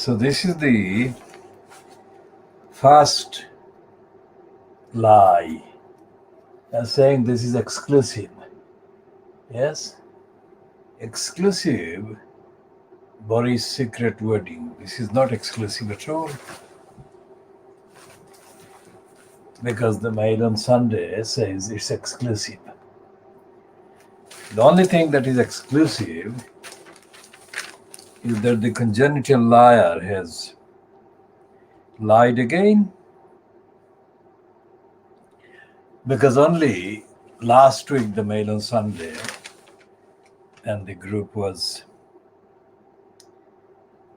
So this is the first lie. I'm saying this is exclusive. Yes? Exclusive Boris' secret wedding. This is not exclusive at all. Because the Mail on Sunday says it's exclusive. The only thing that is exclusive is that the congenital liar has lied again. Because only last week the Mail on Sunday and the group was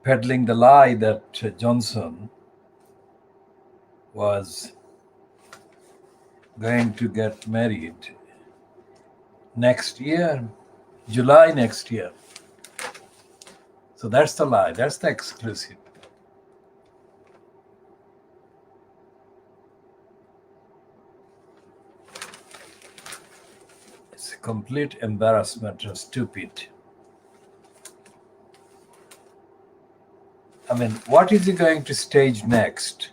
peddling the lie that Johnson was going to get married next year, July next year. So that's the lie, that's the exclusive. It's a complete embarrassment and stupid. I mean, what is he going to stage next?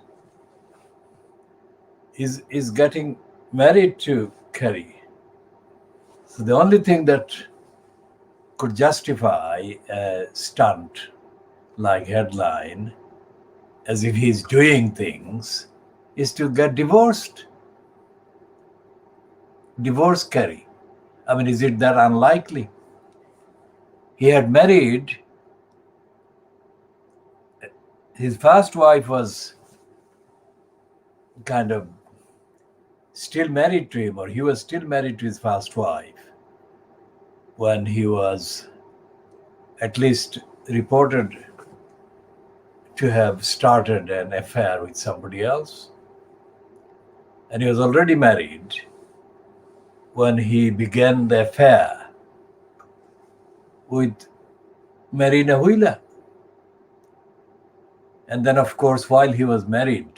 Is getting married to Kerry. So the only thing that could justify a stunt like headline, as if he's doing things, is to get divorced. Divorce Kerry. I mean, is it that unlikely? He had married, his first wife was kind of still married to him, or he was still married to his first wife when he was at least reported to have started an affair with somebody else. And he was already married when he began the affair with Marina Huila. And then, of course, while he was married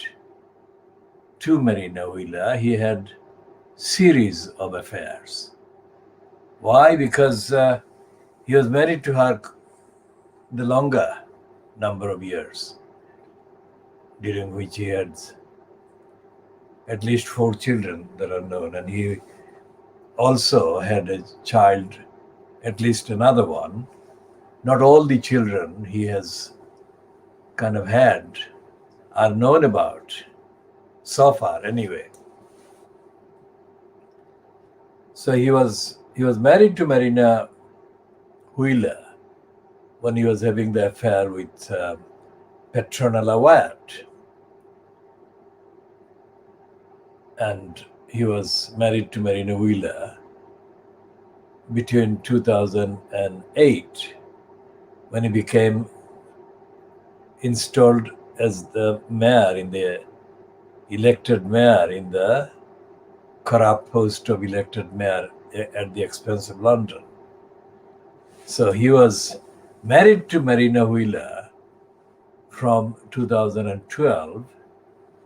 to Marina Huila, he had series of affairs. Why? Because he was married to her the longer number of years, during which he had at least 4 children that are known. And he also had a child, at least another one. Not all the children he has kind of had are known about so far anyway. So he was married to Marina Huila when he was having the affair with Petronella Wyatt. And he was married to Marina Huila between 2008, when he became installed as the mayor elected mayor in the corrupt post of elected mayor at the expense of London. So he was married to Marina Huila from 2012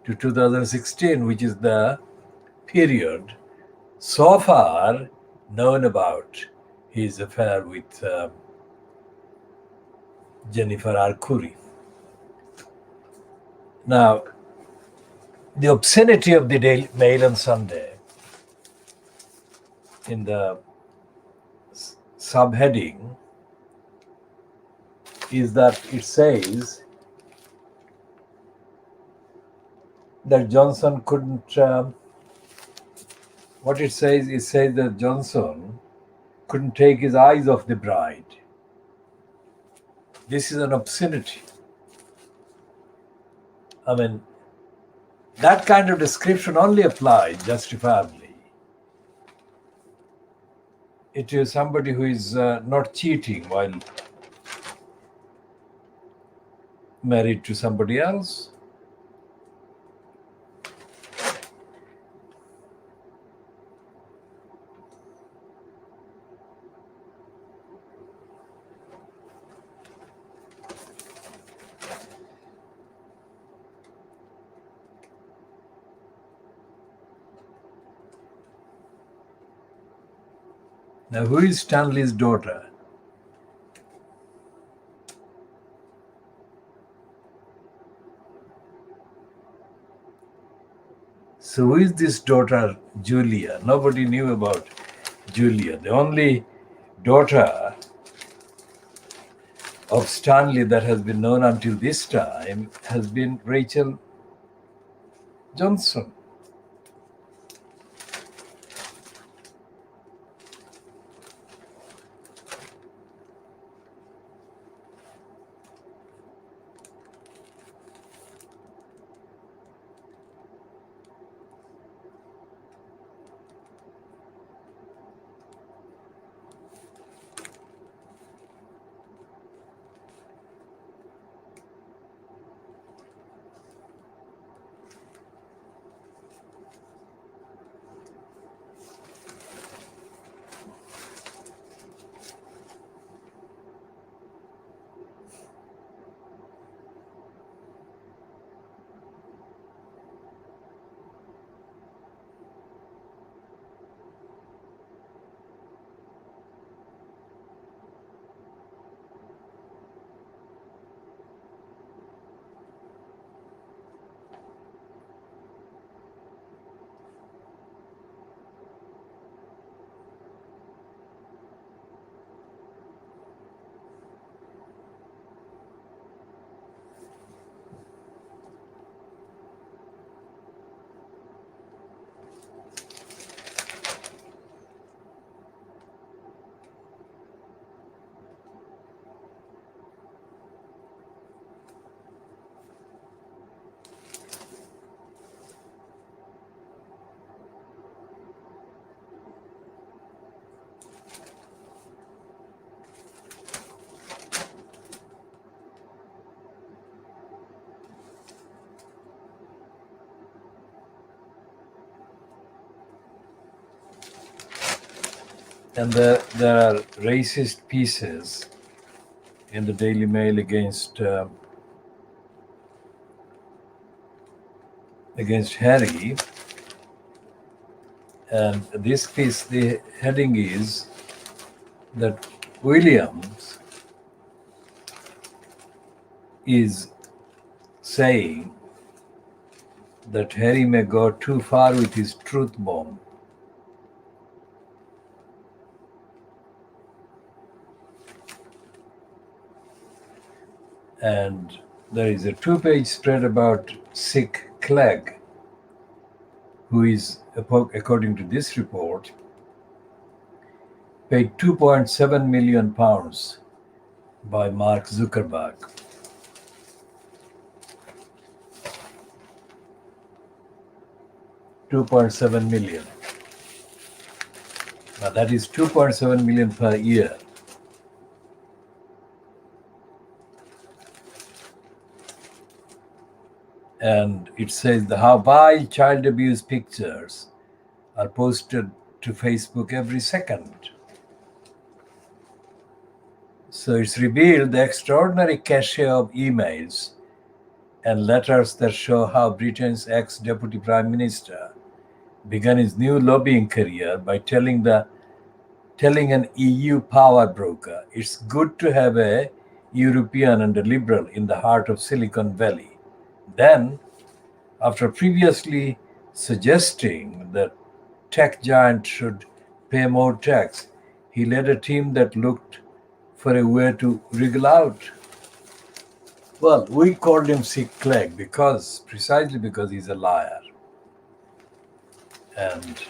to 2016, which is the period so far known about his affair with Jennifer Arcuri. Now, the obscenity of the Daily Mail on Sunday, in the subheading, is that it says that Johnson couldn't, what it says that Johnson couldn't take his eyes off the bride. This is an obscenity. I mean, that kind of description only applies justifiably to somebody who is not cheating while married to somebody else. Now, who is Stanley's daughter? So who is this daughter, Julia? Nobody knew about Julia. The only daughter of Stanley that has been known until this time has been Rachel Johnson. And there are racist pieces in the Daily Mail against Harry. And this piece, the heading is that Williams is saying that Harry may go too far with his truth bomb. And there is a 2-page spread about Sikh Clegg, who is, according to this report, paid £2.7 million by Mark Zuckerberg. $2.7 million. Now that is $2.7 million per year. And it says the how vile child abuse pictures are posted to Facebook every second. So it's revealed the extraordinary cache of emails and letters that show how Britain's ex-deputy prime minister began his new lobbying career by telling an EU power broker it's good to have a European and a liberal in the heart of Silicon Valley. Then, after previously suggesting that tech giant should pay more tax, he led a team that looked for a way to wriggle out. Well, we called him Sikh Clegg precisely because he's a liar. And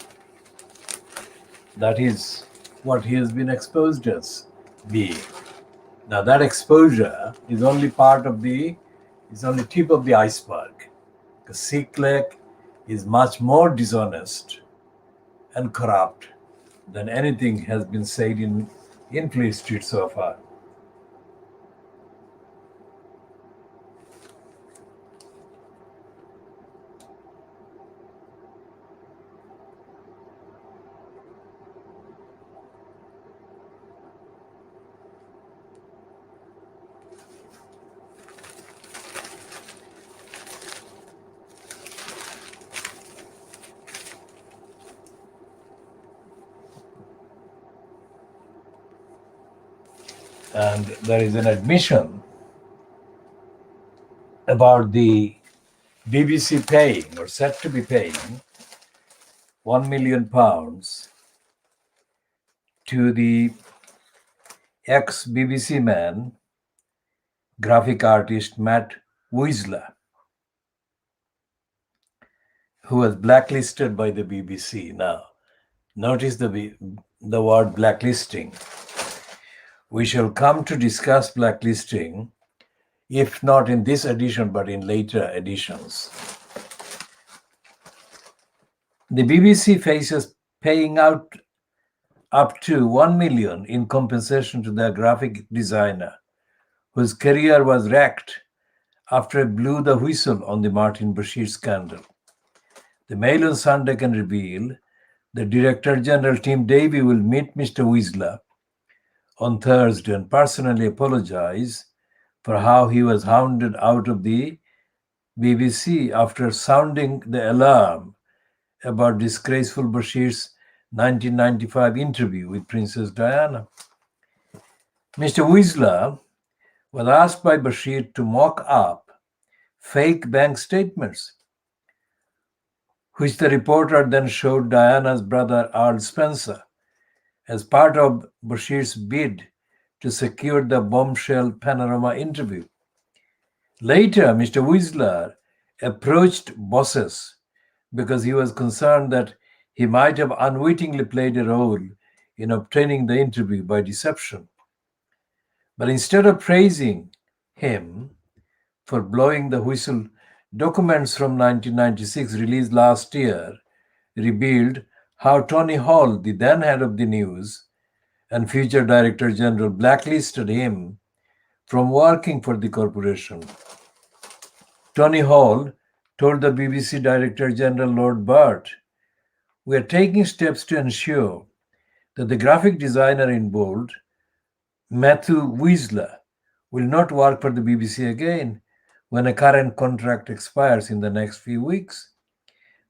that is what he has been exposed as being. Now that exposure is only only tip of the iceberg. Because Sikh Clegg is much more dishonest and corrupt than anything has been said in Fleet Street so far. And there is an admission about the BBC paying or said to be paying £1 million to the ex-BBC man, graphic artist Matt Weisler, who was blacklisted by the BBC. Now, notice the word blacklisting. We shall come to discuss blacklisting, if not in this edition, but in later editions. The BBC faces paying out up to 1 million in compensation to their graphic designer, whose career was wrecked after it blew the whistle on the Martin Bashir scandal. The Mail on Sunday can reveal that Director General Tim Davie will meet Mr. Weisler on Thursday and personally apologize for how he was hounded out of the BBC after sounding the alarm about disgraceful Bashir's 1995 interview with Princess Diana. Mr. Weisler was asked by Bashir to mock up fake bank statements, which the reporter then showed Diana's brother Earl Spencer as part of Bashir's bid to secure the bombshell Panorama interview. Later, Mr. Weisler approached bosses because he was concerned that he might have unwittingly played a role in obtaining the interview by deception. But instead of praising him for blowing the whistle, documents from 1996 released last year revealed how Tony Hall, the then head of the news and future Director General, blacklisted him from working for the corporation. Tony Hall told the BBC Director General Lord Burt, "We are taking steps to ensure that the graphic designer in bold, Matthew Weisler, will not work for the BBC again when a current contract expires in the next few weeks."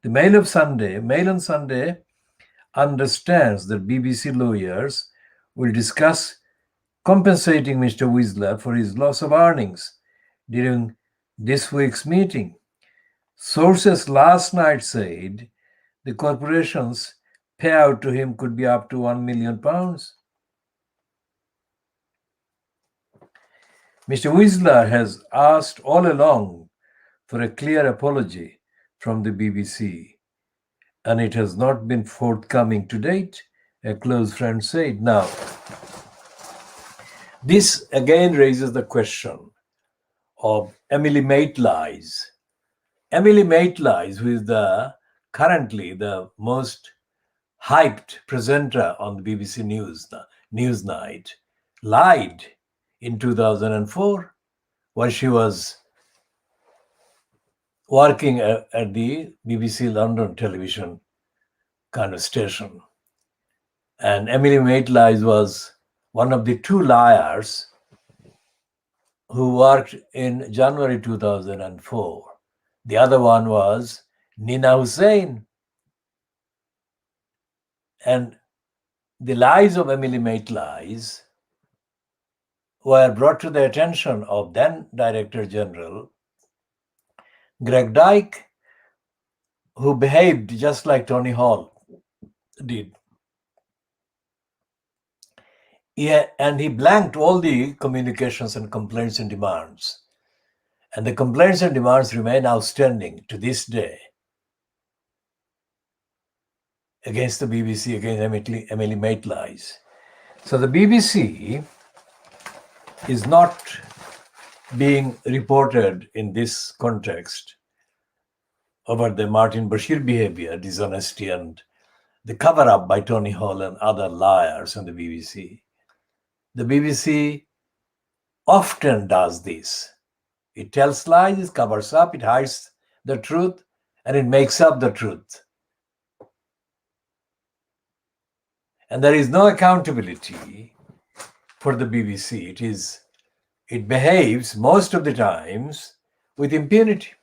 The Mail on Sunday understands that BBC lawyers will discuss compensating Mr. Weisler for his loss of earnings during this week's meeting. Sources last night said the corporation's payout to him could be up to £1 million. Mr. Weisler has asked all along for a clear apology from the BBC, and it has not been forthcoming to date, a close friend said. Now, this again raises the question of Emily Maitlies. Emily Maitlies, who is currently the most hyped presenter on the BBC Newsnight, lied in 2004 when she was working at the BBC London television kind of station. And Emily Maitlies was one of the two liars who worked in January 2004. The other one was Nina Hussain. And the lies of Emily Maitlies were brought to the attention of then Director General Greg Dyke, who behaved just like Tony Hall did. And he blanked all the communications and complaints and demands. And the complaints and demands remain outstanding to this day against the BBC, against Emily Maitlies. So the BBC is not being reported in this context over the Martin Bashir behavior, dishonesty, and the cover-up by Tony Hall and other liars on the BBC. The BBC often does this. It tells lies, it covers up, it hides the truth, and it makes up the truth. And there is no accountability for the BBC. It behaves most of the times with impunity.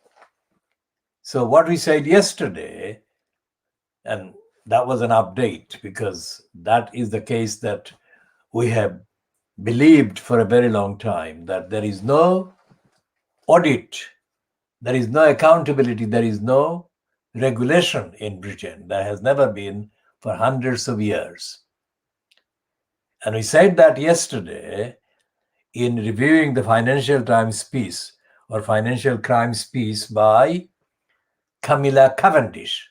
So what we said yesterday, and that was an update because that is the case that we have believed for a very long time, that there is no audit There is no accountability. There is no regulation in Britain. There has never been for hundreds of years. And we said that yesterday in reviewing the Financial Times piece or Financial Crimes piece by Camilla Cavendish,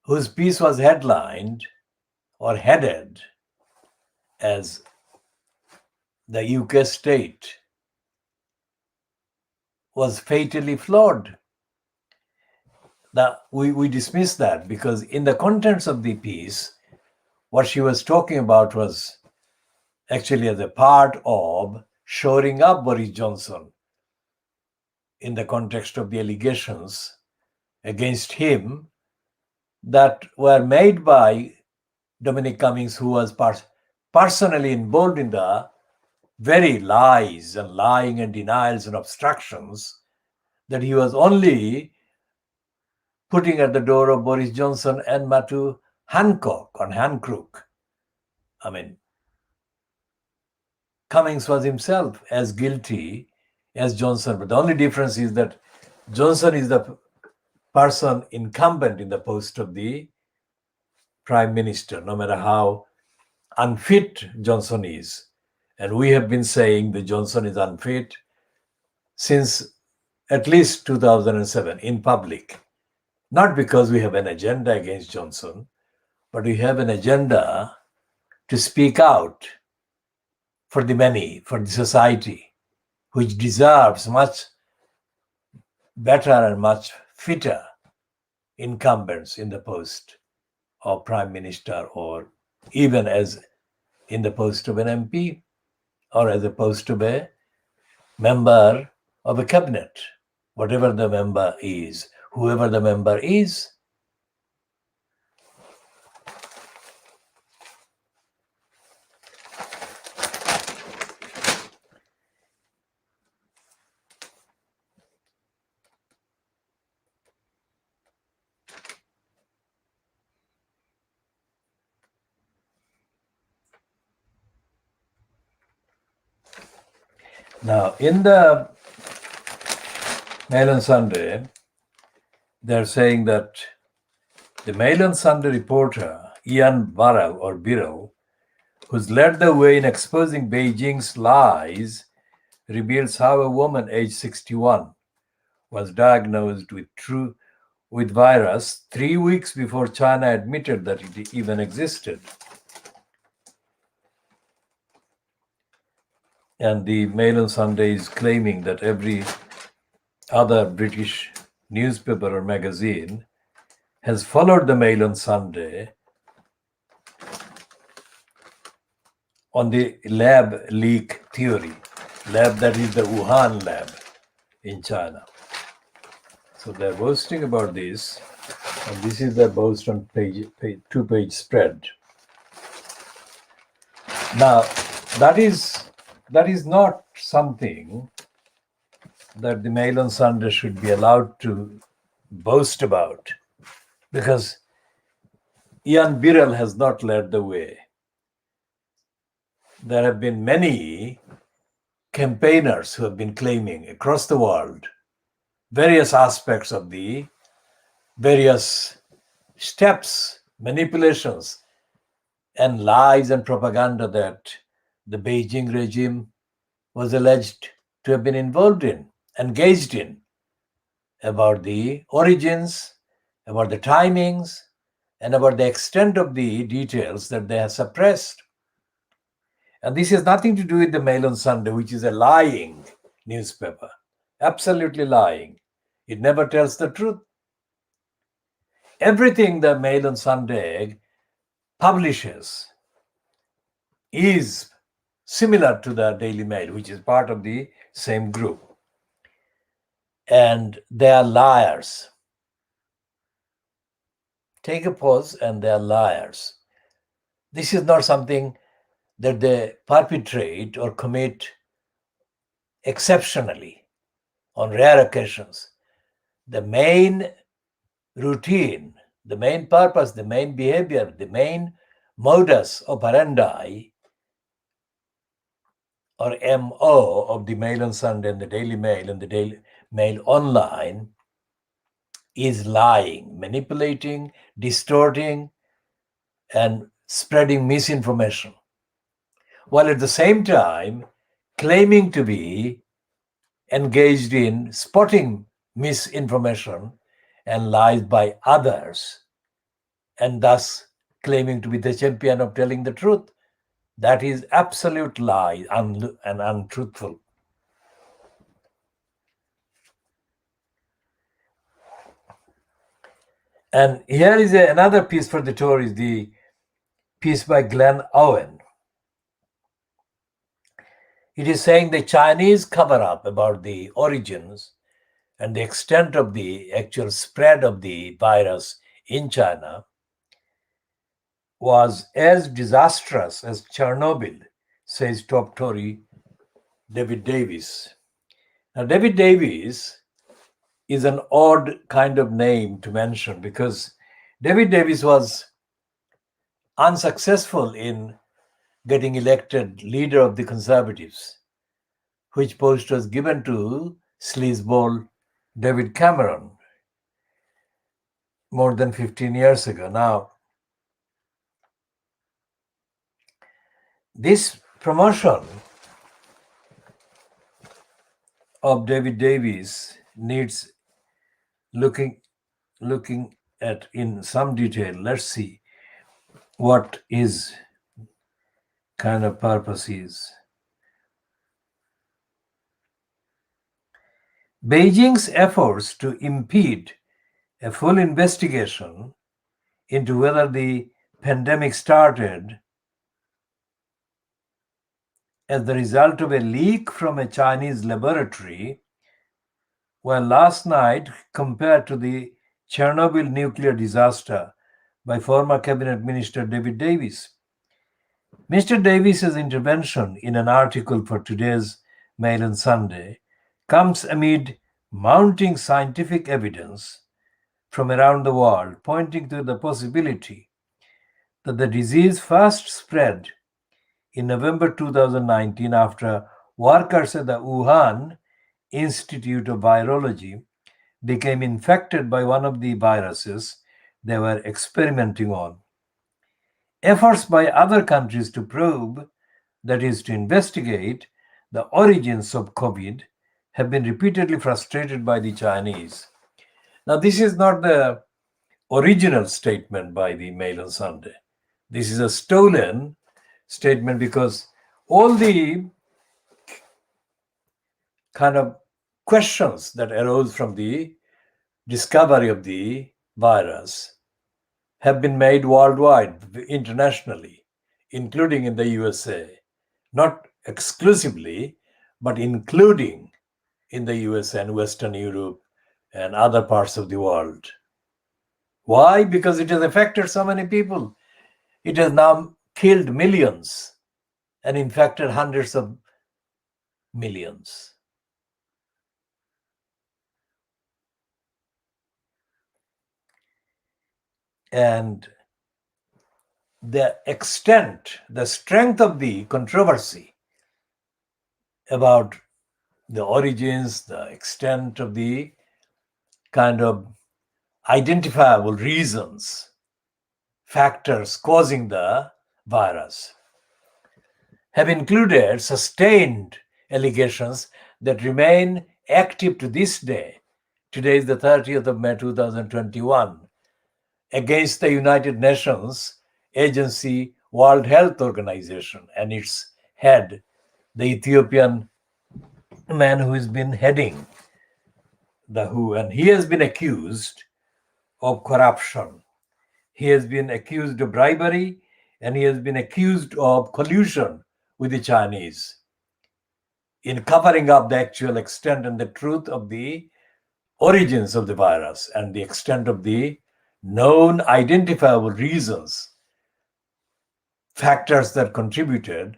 whose piece was headlined or headed as "The UK state was fatally flawed." Now, we dismiss that because in the contents of the piece, what she was talking about was actually as a part of shoring up Boris Johnson in the context of the allegations against him that were made by Dominic Cummings, who was personally involved in the very lies and lying and denials and obstructions that he was only putting at the door of Boris Johnson and Matthew Hancock on Hancock. I mean, Cummings was himself as guilty as Johnson, but the only difference is that Johnson is the person incumbent in the post of the Prime Minister, no matter how unfit Johnson is. And we have been saying that Johnson is unfit since at least 2007 in public. Not because we have an agenda against Johnson, but we have an agenda to speak out for the many, for the society, which deserves much better and much fitter incumbents in the post of Prime Minister, or even as in the post of an MP, or as a post of a member of a cabinet, whatever the member is, whoever the member is. Now, in the Mail on Sunday, they're saying that the Mail on Sunday reporter, Ian Birrell, who's led the way in exposing Beijing's lies, reveals how a woman aged 61 was diagnosed with virus 3 weeks before China admitted that it even existed. And the Mail on Sunday is claiming that every other British newspaper or magazine has followed the Mail on Sunday on the lab leak theory. Lab, that is the Wuhan lab in China. So they're boasting about this, and this is their boast on two-page spread. Now, that is not something that the Mail on Sunday should be allowed to boast about, because Ian Birrell has not led the way. There have been many campaigners who have been claiming across the world various aspects of the various steps, manipulations, and lies and propaganda that the Beijing regime was alleged to have been involved in, engaged in, about the origins, about the timings, and about the extent of the details that they have suppressed. And this has nothing to do with the Mail on Sunday, which is a lying newspaper, absolutely lying. It never tells the truth. Everything the Mail on Sunday publishes is similar to the Daily Mail, which is part of the same group. And they are liars. Take a pause, and they are liars. This is not something that they perpetrate or commit exceptionally on rare occasions. The main routine, the main purpose, the main behavior, the main modus operandi or MO of the Mail on Sunday and the Daily Mail and the made online is lying, manipulating, distorting, and spreading misinformation, while at the same time claiming to be engaged in spotting misinformation and lies by others, and thus claiming to be the champion of telling the truth. That is absolute lie and untruthful. And here is another piece for the Tories, the piece by Glenn Owen. It is saying the Chinese cover up about the origins and the extent of the actual spread of the virus in China was as disastrous as Chernobyl, says top Tory David Davis. Now, David Davis is an odd kind of name to mention because David Davis was unsuccessful in getting elected leader of the Conservatives, which post was given to sleazeball David Cameron more than 15 years ago. Now, this promotion of David Davis needs looking at in some detail. Let's see what his kind of purpose is. Beijing's efforts to impede a full investigation into whether the pandemic started as the result of a leak from a Chinese laboratory were last night compared to the Chernobyl nuclear disaster by former cabinet minister David Davis. Mr. Davis's intervention in an article for today's Mail on Sunday comes amid mounting scientific evidence from around the world pointing to the possibility that the disease first spread in November 2019 after workers at the Wuhan Institute of Virology became infected by one of the viruses they were experimenting on. Efforts by other countries to probe, that is, to investigate the origins of COVID, have been repeatedly frustrated by the Chinese. Now, this is not the original statement by the Mail on Sunday. This is a stolen statement because all the kind of questions that arose from the discovery of the virus have been made worldwide, internationally, including in the USA. Not exclusively, but including in the USA and Western Europe and other parts of the world. Why? Because it has affected so many people. It has now killed millions and infected hundreds of millions. And the extent, the strength of the controversy about the origins, the extent of the kind of identifiable reasons, factors causing the virus, have included sustained allegations that remain active to this day. Today is the 30th of May 2021, against the United Nations agency World Health Organization and its head, the Ethiopian man who has been heading the WHO, and he has been accused of corruption. He has been accused of bribery, and he has been accused of collusion with the Chinese in covering up the actual extent and the truth of the origins of the virus and the extent of the known identifiable reasons, factors that contributed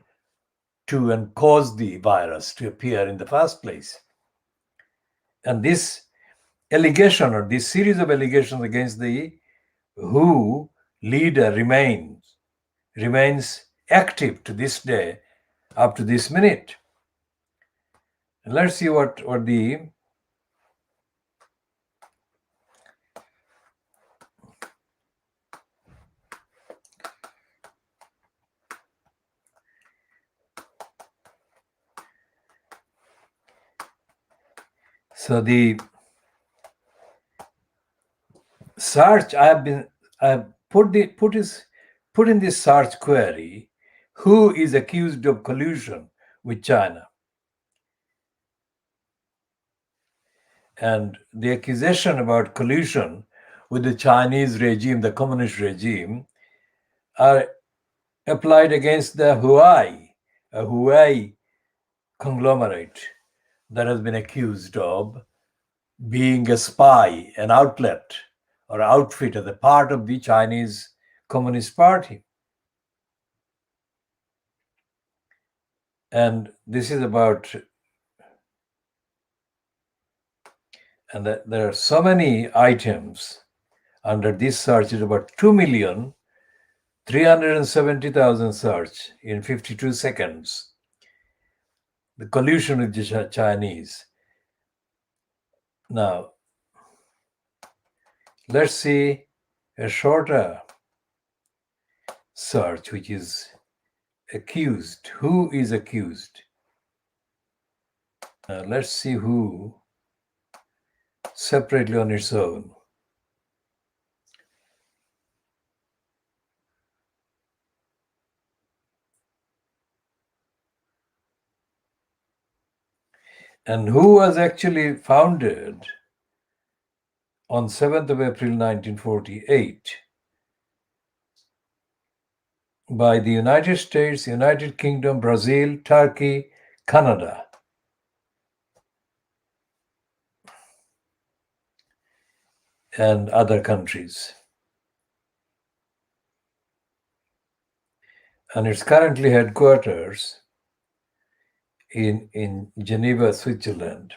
to and caused the virus to appear in the first place. And this allegation, or this series of allegations against the WHO leader remains active to this day, up to this minute. And let's see what the So the search I have put in this search query, who is accused of collusion with China? And the accusation about collusion with the Chinese regime, the communist regime, are applied against the Huawei conglomerate that has been accused of being a spy, an outlet or outfit as a part of the Chinese Communist Party. And this is about, and there are so many items under this search. Is about 2,370,000 search in 52 seconds. The collusion with the Chinese. Now, let's see a shorter search, which is accused. Who is accused? Let's see who separately on its own. And who was actually founded on 7th of April 1948 by the United States, United Kingdom, Brazil, Turkey, Canada. And other countries. And its currently headquarters in Geneva, Switzerland.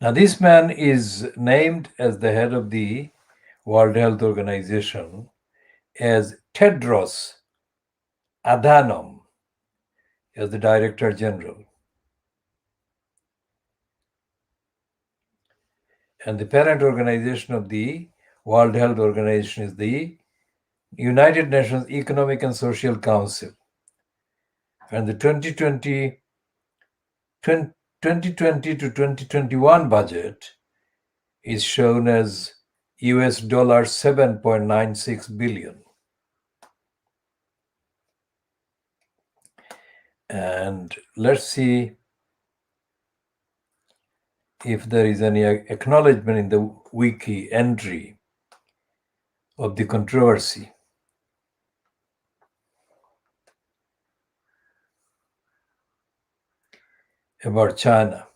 Now, this man is named as the head of the World Health Organization as Tedros Adhanom, as the Director General. And the parent organization of the World Health Organization is the United Nations Economic and Social Council. And the 2020 to 2021 budget is shown as US $7.96 billion. And let's see if there is any acknowledgement in the wiki entry of the controversy. About China.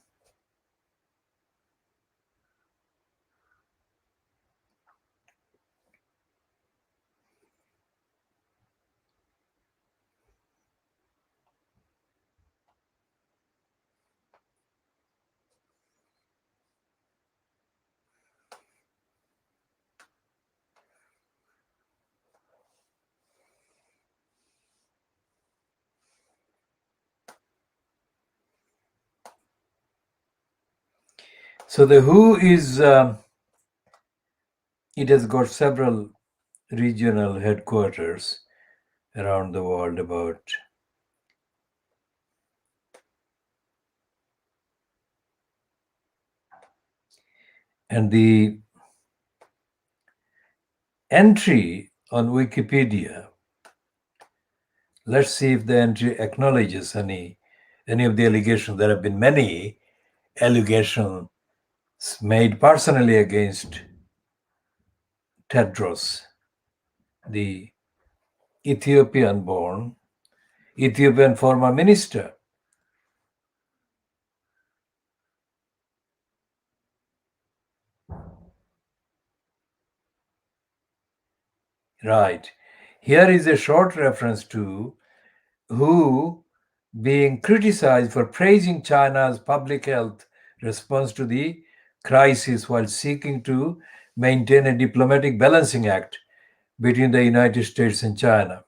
So the WHO is, it has got several regional headquarters around the world about. And the entry on Wikipedia, let's see if the entry acknowledges any of the allegations. There have been many allegations made personally against Tedros, the Ethiopian former minister. Right. Here is a short reference to WHO being criticized for praising China's public health response to the crisis while seeking to maintain a diplomatic balancing act between the United States and China.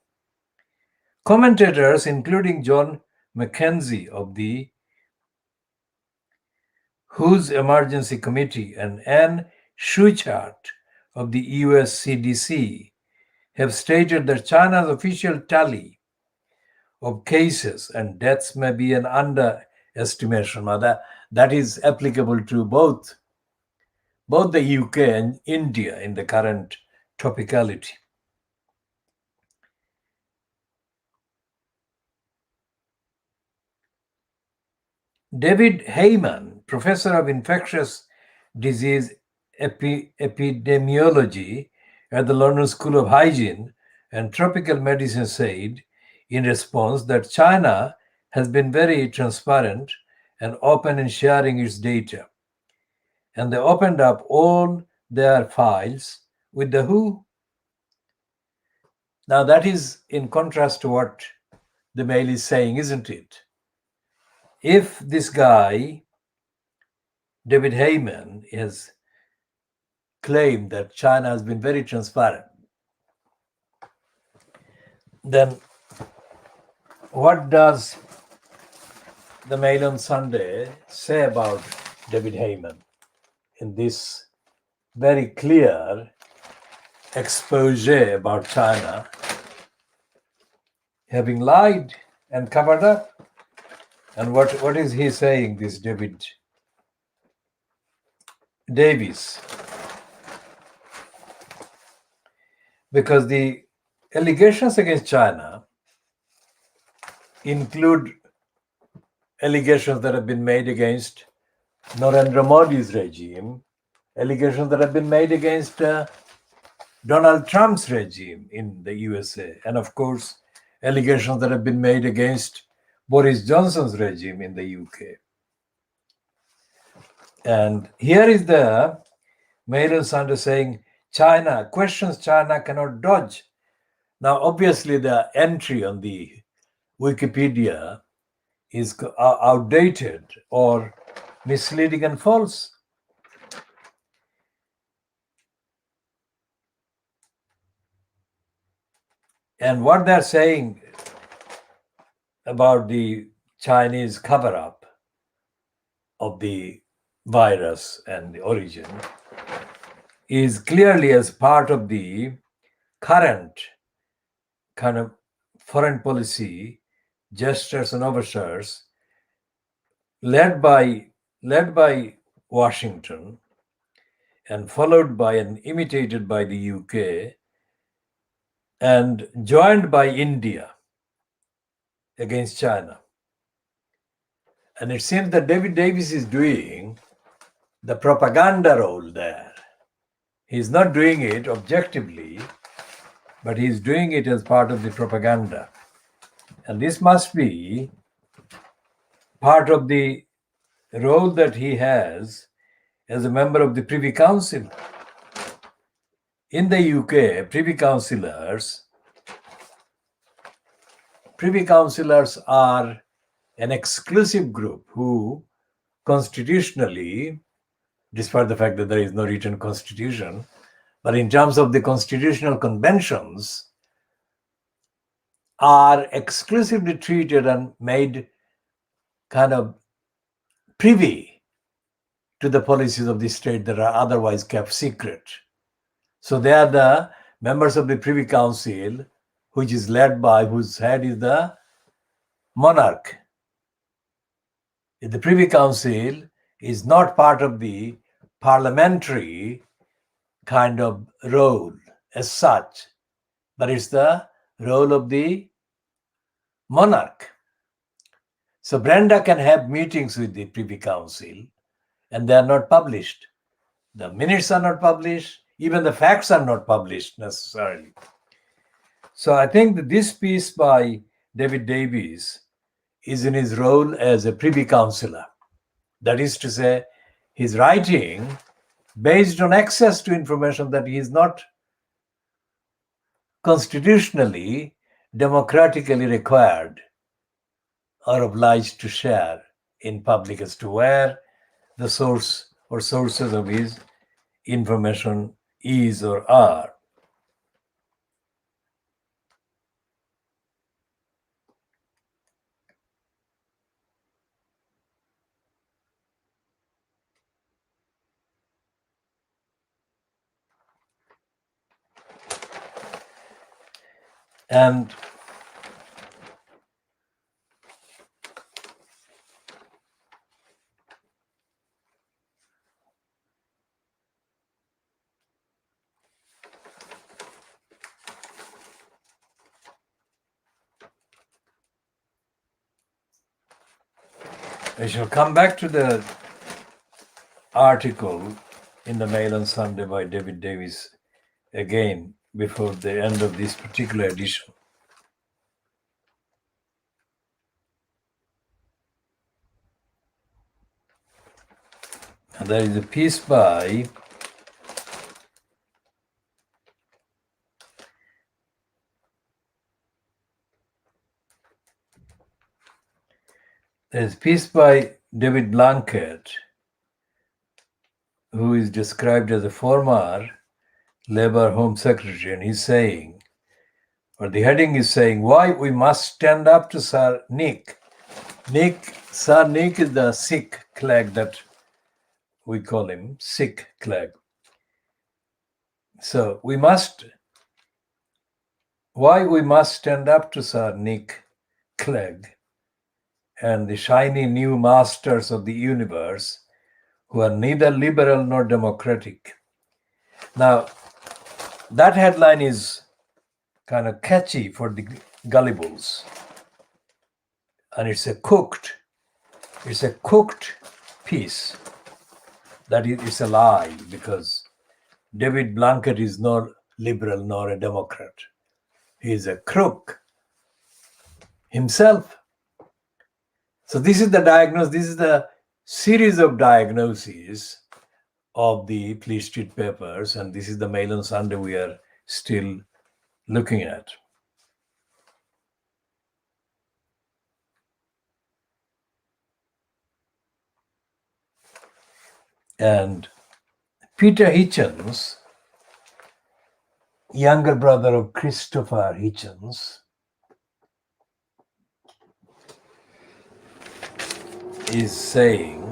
Commentators, including John Mackenzie of the Hrs Emergency Committee and Anne Schuchart of the US CDC, have stated that China's official tally of cases and deaths may be an underestimation. Now that is applicable to both the UK and India in the current topicality. David Heyman, professor of infectious disease epidemiology at the London School of Hygiene and Tropical Medicine, said in response that China has been very transparent and open in sharing its data. And they opened up all their files with the WHO. Now, that is in contrast to what the Mail is saying, isn't it? If this guy, David Heyman, has claimed that China has been very transparent, then what does the Mail on Sunday say about David Heyman in this very clear expose about China having lied and covered up? And what is he saying, this David Davis? Because the allegations against China include allegations that have been made against Narendra Modi's regime, allegations that have been made against Donald Trump's regime in the USA, and of course, allegations that have been made against Boris Johnson's regime in the UK. And here is the Mail on Sunday saying, questions China cannot dodge. Now, obviously, the entry on the Wikipedia is outdated or misleading and false. And what they're saying about the Chinese cover-up of the virus and the origin is clearly as part of the current kind of foreign policy gestures and overtures led by Washington and followed by and imitated by the UK and joined by India against China. And it seems that David Davis is doing the propaganda role there. He's not doing it objectively, but he's doing it as part of the propaganda. And this must be part of the role that he has as a member of the Privy Council. In the UK, Privy Councillors are an exclusive group who constitutionally, despite the fact that there is no written constitution, but in terms of the constitutional conventions, are exclusively treated and made kind of privy to the policies of the state that are otherwise kept secret. So they are the members of the Privy Council, whose head is the monarch. The Privy Council is not part of the parliamentary kind of role as such, but it's the role of the monarch. So Brenda can have meetings with the Privy Council and they are not published. The minutes are not published, even the facts are not published necessarily. So I think that this piece by David Davis is in his role as a Privy Councillor. That is to say, he's writing based on access to information that he is not constitutionally, democratically required or obliged to share in public as to where the source or sources of his information is or are. And I shall come back to the article in the Mail on Sunday by David Davis again before the end of this particular edition. And there is a piece by David Blanket, who is described as a former Labour Home Secretary, and he's saying, or the heading is saying, why we must stand up to Sir Nick. Sir Nick is the Sikh clerk that we call him, Sikh clerk. So why we must stand up to Sir Nick Clegg and the shiny new masters of the universe who are neither liberal nor democratic. Now, that headline is kind of catchy for the gullibles. And it's a cooked piece. That is a lie, because David Blanket is not liberal nor a Democrat. He is a crook himself. So this is the diagnosis. This is the series of diagnoses of the Fleet Street Papers, and this is the Mail on Sunday we are still looking at. And Peter Hitchens, younger brother of Christopher Hitchens, is saying,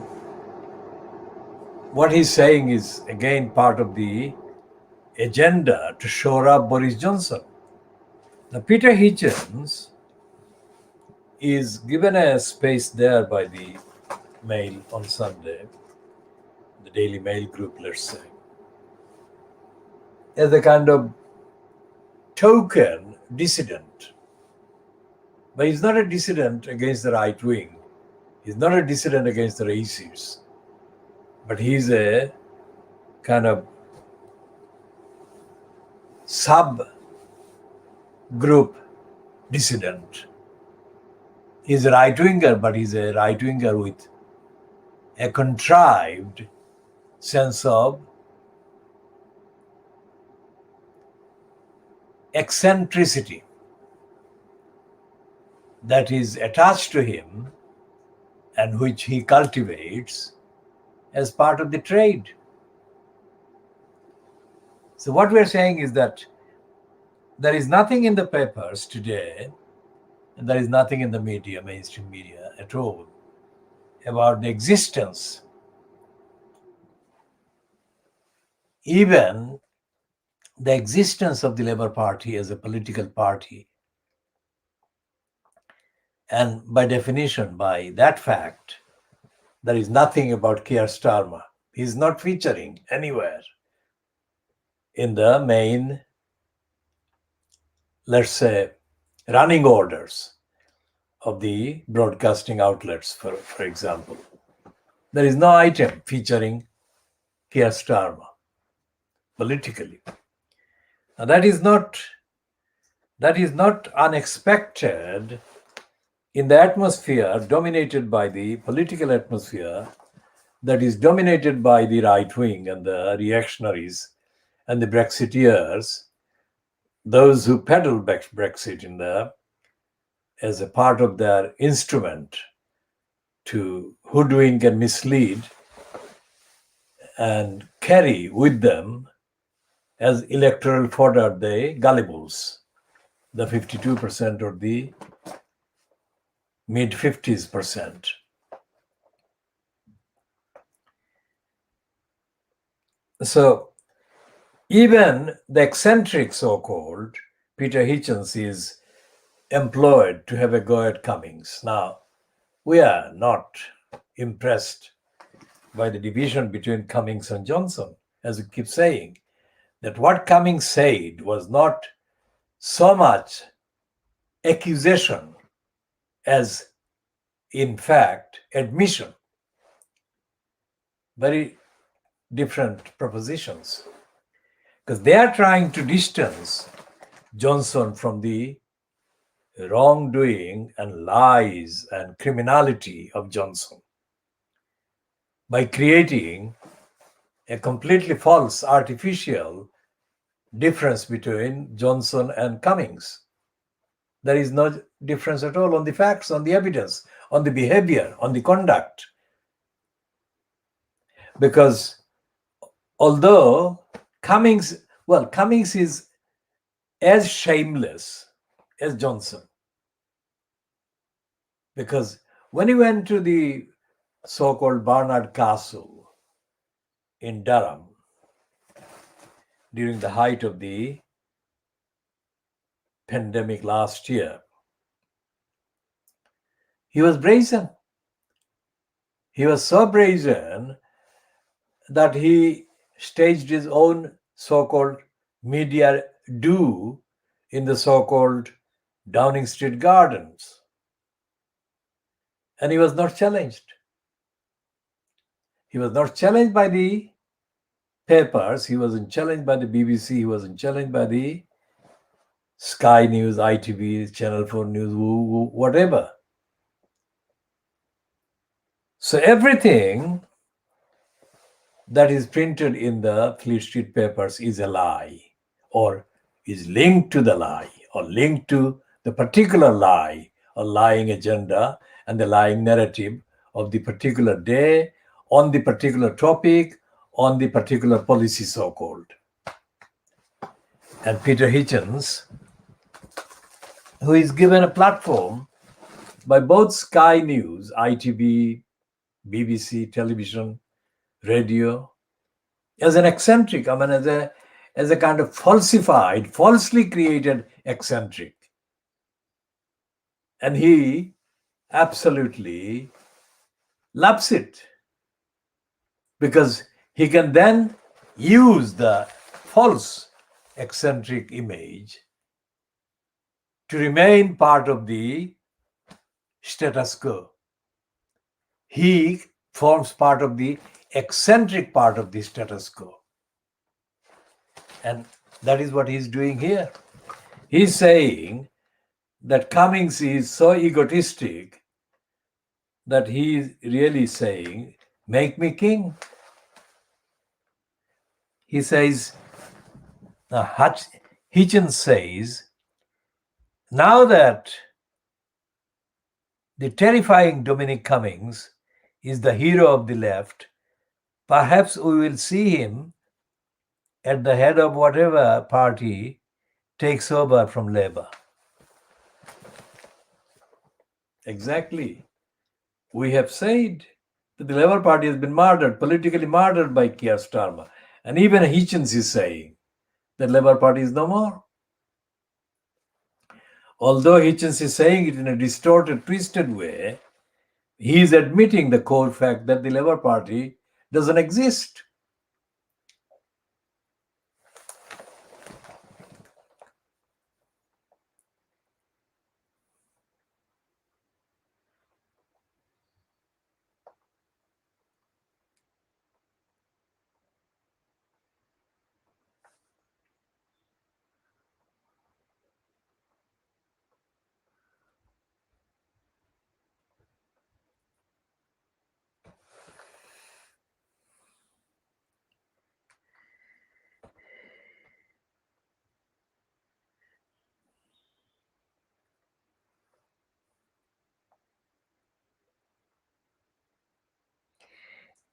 what he's saying is again part of the agenda to shore up Boris Johnson. Now, Peter Hitchens is given a space there by the Mail on Sunday, the Daily Mail group, let's say, as a kind of token dissident. But he's not a dissident against the right wing. He's not a dissident against the racists. But he's a kind of sub-group dissident. He's a right-winger, but he's a right-winger with a contrived sense of eccentricity that is attached to him and which he cultivates as part of the trade. So what we're saying is that there is nothing in the papers today, and there is nothing in the media, mainstream media at all, about the existence, even the existence of the Labour Party as a political party. And by definition, by that fact, there is nothing about Keir Starmer. He's not featuring anywhere in the main, let's say, running orders of the broadcasting outlets, for example. There is no item featuring Keir Starmer politically. Now, that is not unexpected in the atmosphere dominated by the political atmosphere that is dominated by the right wing and the reactionaries and the Brexiteers, those who peddle Brexit as a part of their instrument to hoodwink and mislead and carry with them as electoral fodder the gullibles, the 52% or the mid-50s%. So even the eccentric, so-called, Peter Hitchens is employed to have a go at Cummings. Now, we are not impressed by the division between Cummings and Johnson, as we keep saying, that what Cummings said was not so much accusation as, in fact, admission. Very different propositions. Because they are trying to distance Johnson from the wrongdoing and lies and criminality of Johnson by creating a completely false, artificial difference between Johnson and Cummings. There is no difference at all on the facts, on the evidence, on the behavior, on the conduct. Because although Cummings is as shameless as Johnson. Because when he went to the so-called Barnard Castle in Durham during the height of the pandemic last year, he was brazen. He was so brazen that he staged his own so-called media do in the so-called Downing Street Gardens. And he was not challenged. He was not challenged by the papers. He wasn't challenged by the BBC. He wasn't challenged by the Sky News, ITV, Channel 4 News, whatever. So everything that is printed in the Fleet Street papers is a lie, or is linked to the lie, or linked to the particular lie or lying agenda and the lying narrative of the particular day, on the particular topic, on the particular policy, so-called. And Peter Hitchens, who is given a platform by both Sky News, ITV, BBC, television, radio, as an eccentric, as a kind of falsified, falsely created eccentric. And he absolutely loves it, because he can then use the false eccentric image to remain part of the status quo. He forms part of the eccentric part of the status quo. And that is what he's doing here. He's saying that Cummings is so egotistic that he's really saying, make me king. He says, Hitchens says, now that the terrifying Dominic Cummings is the hero of the left, perhaps we will see him at the head of whatever party takes over from Labour. Exactly. We have said that the Labour Party has been murdered, politically murdered by Keir Starmer. And even Hitchens is saying that Labour Party is no more. Although Hitchens is saying it in a distorted, twisted way, he is admitting the core fact that the Labour Party doesn't exist.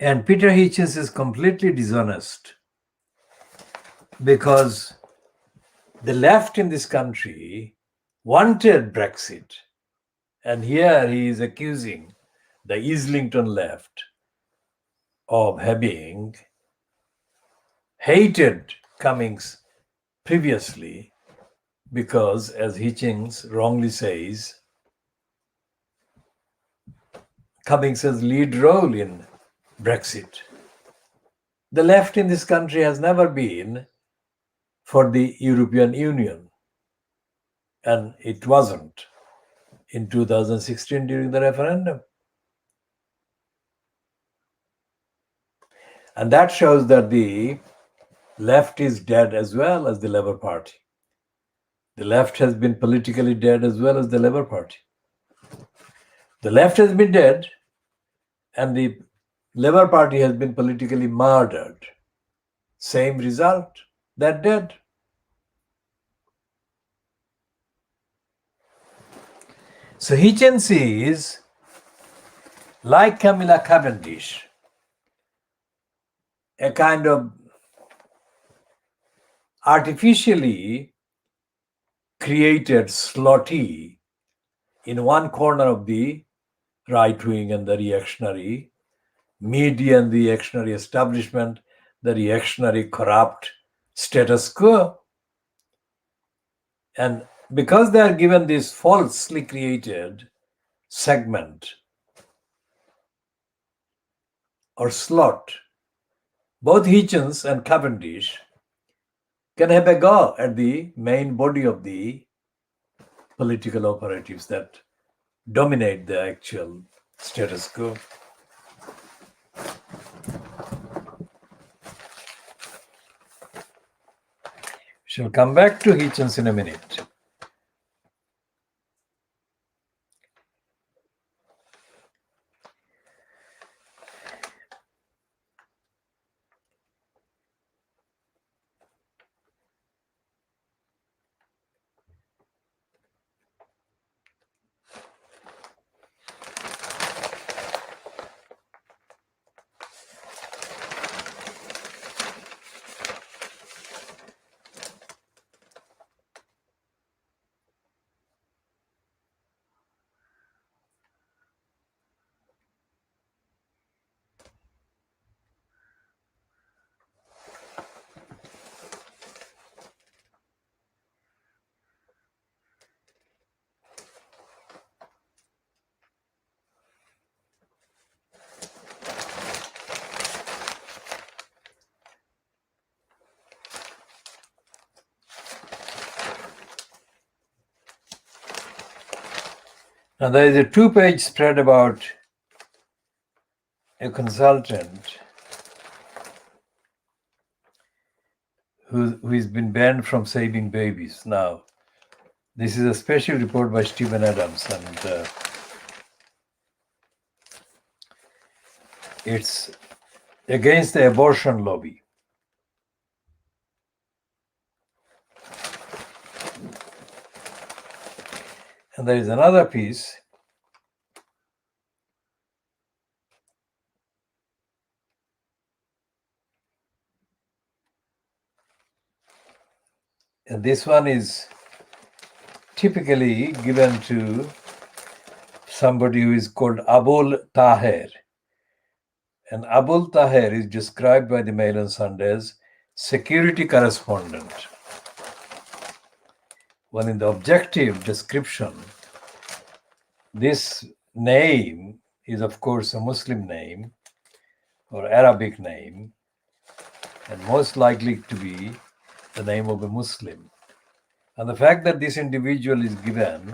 And Peter Hitchens is completely dishonest, because the left in this country wanted Brexit. And here he is accusing the Islington left of having hated Cummings previously because, as Hitchens wrongly says, Cummings's lead role in Brexit. The left in this country has never been for the European Union, and it wasn't in 2016 during the referendum. And that shows that the left is dead as well as the Labour Party. The left has been politically dead as well as the Labour Party. The left has been dead, and the Labour Party has been politically murdered. Same result, they're dead. So Hitchens is like Camilla Cavendish, a kind of artificially created slotty in one corner of the right wing and the reactionary media and the reactionary establishment, the reactionary corrupt status quo. And because they are given this falsely created segment or slot, both Hitchens and Cavendish can have a go at the main body of the political operatives that dominate the actual status quo. Shall come back to Hitchens in a minute. Now there is a 2-page spread about a consultant who's been banned from saving babies. Now, this is a special report by Stephen Adams, and it's against the abortion lobby. And there is another piece and this one is typically given to somebody who is called Abul Taher. And Abul Taher is described by the Mail on Sunday as security correspondent. Well, in the objective description, this name is, of course, a Muslim name or Arabic name, and most likely to be the name of a Muslim. And the fact that this individual is given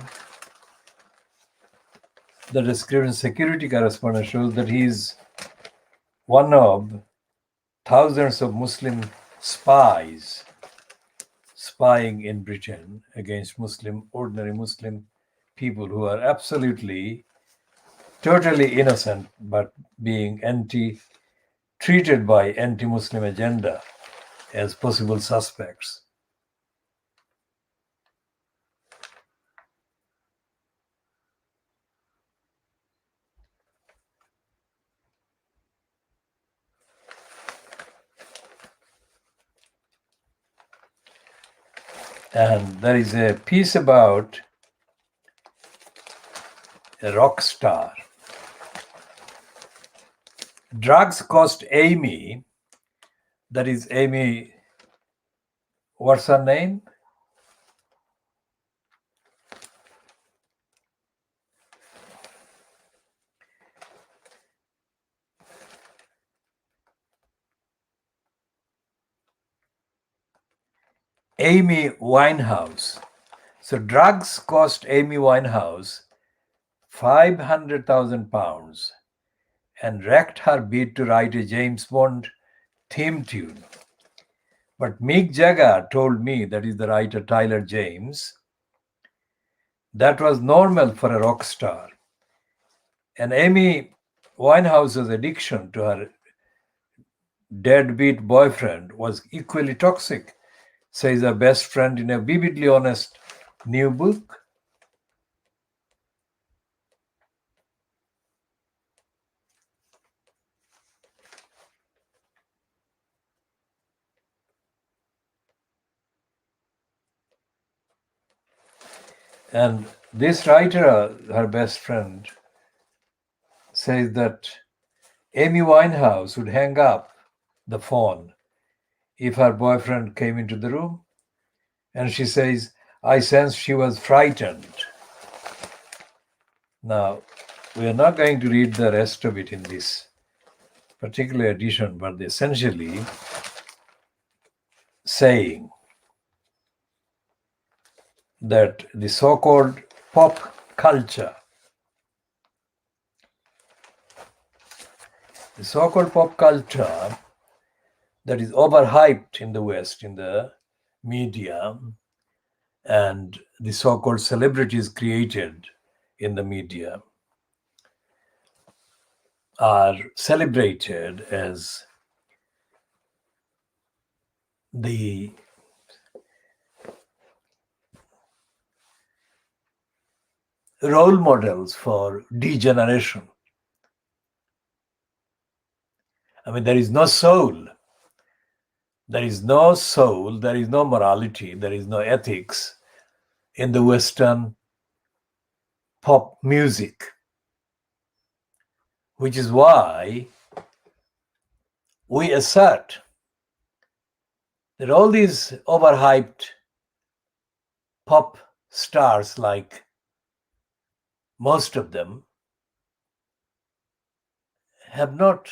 the description security correspondent shows that he is one of thousands of Muslim spies spying in Britain against ordinary Muslim people who are absolutely, totally innocent, but being treated by anti-Muslim agenda as possible suspects. And there is a piece about a rock star. Drugs cost Amy, that is Amy, what's her name? Amy Winehouse. So drugs cost Amy Winehouse £500,000 and wrecked her bid to write a James Bond theme tune. But Mick Jagger told me, that is the writer Tyler James, that was normal for a rock star. And Amy Winehouse's addiction to her deadbeat boyfriend was equally toxic, says her best friend in a vividly honest new book. And this writer, her best friend, says that Amy Winehouse would hang up the phone if her boyfriend came into the room. And she says, I sensed she was frightened. Now, we are not going to read the rest of it in this particular edition, but essentially saying that the so-called pop culture, that is overhyped in the West, in the media, and the so-called celebrities created in the media are celebrated as the role models for degeneration. I mean, there is no soul. There is no soul, there is no morality, there is no ethics in the Western pop music, which is why we assert that all these overhyped pop stars, like most of them, have not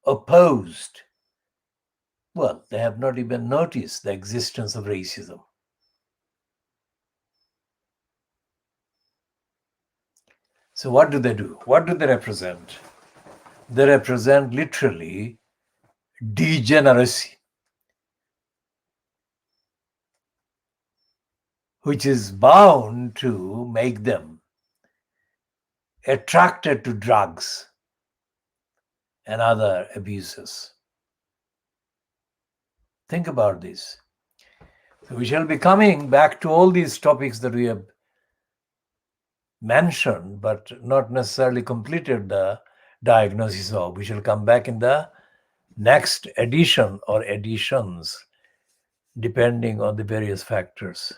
opposed, well, they have not even noticed the existence of racism. So what do they do? What do they represent? They represent literally degeneracy, which is bound to make them attracted to drugs and other abuses. Think about this. So we shall be coming back to all these topics that we have mentioned, but not necessarily completed the diagnosis of. We shall come back in the next edition or editions, depending on the various factors.